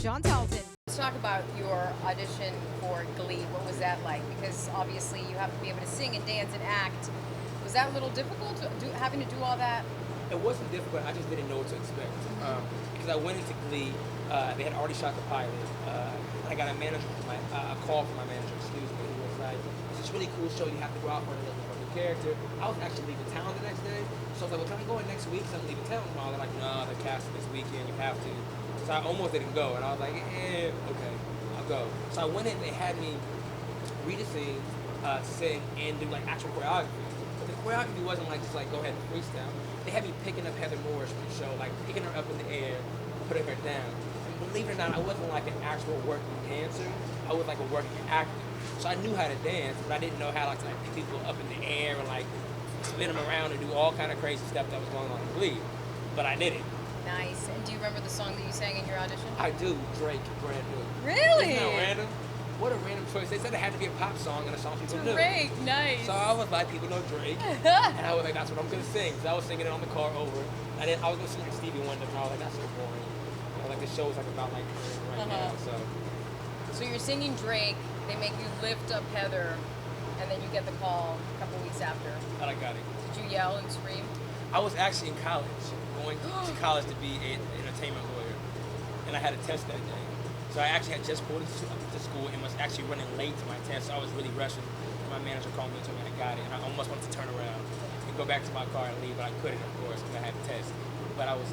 Dijon Talton. Let's talk about your audition for Glee. What was that like? Because obviously you have to be able to sing and dance and act. Was that a little difficult, having to do all that? It wasn't difficult. I just didn't know what to expect. Because I went into Glee, they had already shot the pilot. I got a call from my manager, excuse me, who was like, "It's this really cool show. You have to go out for a new character." I was actually leaving town the next day, so I was like, "Well, can I go in next week? Because I'm leaving town tomorrow." They're like, "No, they're casting this weekend. You have to." So I almost didn't go, and I was like, okay, I'll go." So I went in. They had me read a scene, sing, and do like actual choreography. But the choreography wasn't like just like go ahead and freestyle. They had me picking up Heather Morris from the show, like picking her up in the air, putting her down. And believe it or not, I wasn't like an actual working dancer. I was like a working actor. So I knew how to dance, but I didn't know how to like pick people up in the air and like spin them around and do all kind of crazy stuff that was going on in Glee. But I did it. Nice. And do you remember the song that you sang in your audition? I do. Drake, Brand New. Really? Isn't that random? What a random choice. They said it had to be a pop song and a song people knew. Drake, nice. So I was like, people know Drake. And I was like, that's what I'm going to sing. So I was singing it on the car over. I was going to sing like Stevie Wonder, but I was like, that's so boring. You know, like the show is like about like right now. So you're singing Drake. They make you lift up Heather, and then you get the call a couple weeks after. And I got it. Did you yell and scream? I was actually in college, going to college to be an entertainment lawyer. And I had a test that day. So I actually had just pulled to school and was actually running late to my test. So I was really rushing. And my manager called me and told me I got it. And I almost wanted to turn around and go back to my car and leave, but I couldn't, of course, because I had a test. But I was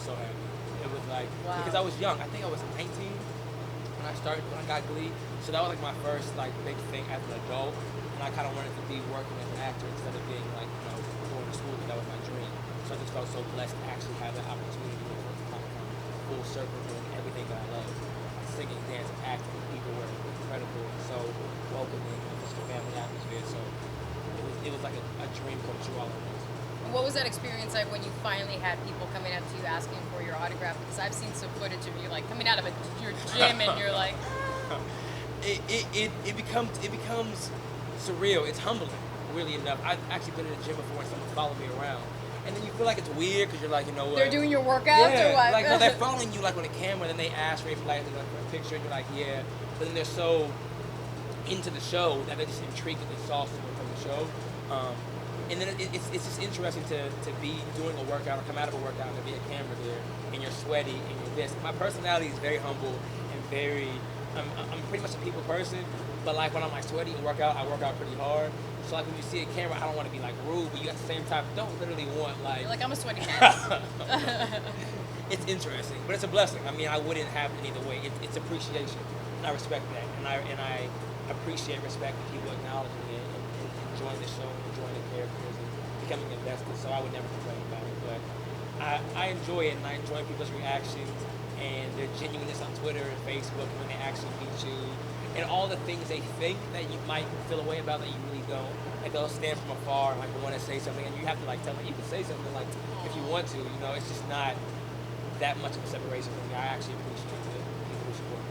so happy. It was like, because I was young. I think I was 19 when I got Glee. So that was like my first like big thing as an adult. And I kind of wanted to be working as an actor instead of being like, going to school, because that was my dream. So I just felt so blessed to actually have the opportunity to kind of full circle doing everything that I love. Singing, dancing, acting, people were incredible, so welcoming, and just a family atmosphere. So it was like a dream come true all at once. What was that experience like when you finally had people coming up to you asking for your autograph? Because I've seen some footage of you like coming out of your gym and you're like, it becomes surreal. It's humbling, really enough. I've actually been in the gym before and someone followed me around. And then you feel like it's weird because you're like, you know what? They're doing your workouts or what? Like, no, they're following you like on the camera, then they ask for like a picture, and you're like, yeah. But then they're so into the show that they're just intrigued that they saw someone from the show. And then it's just interesting to be doing a workout or come out of a workout and there be a camera there, and you're sweaty and you're this. My personality is very humble and I'm pretty much a people person. But like when I'm like sweaty and I work out pretty hard. So like when you see a camera, I don't want to be like rude, but you at the same time don't literally want like. You're like, I'm a sweaty mess. It's interesting, but it's a blessing. I mean, I wouldn't have it either way. It's appreciation, and I respect that, and I appreciate respect that people acknowledging it and enjoying the show, and enjoying the characters, and becoming invested. So I would never complain about it, but I enjoy it, and I enjoy people's reactions and their genuineness on Twitter and Facebook when they actually meet you. And all the things they think that you might feel a way about that you really don't. Like they'll stand from afar and like want to say something, and you have to like tell them you can say something like if you want to. It's just not that much of a separation from me. I actually appreciate the people who support me.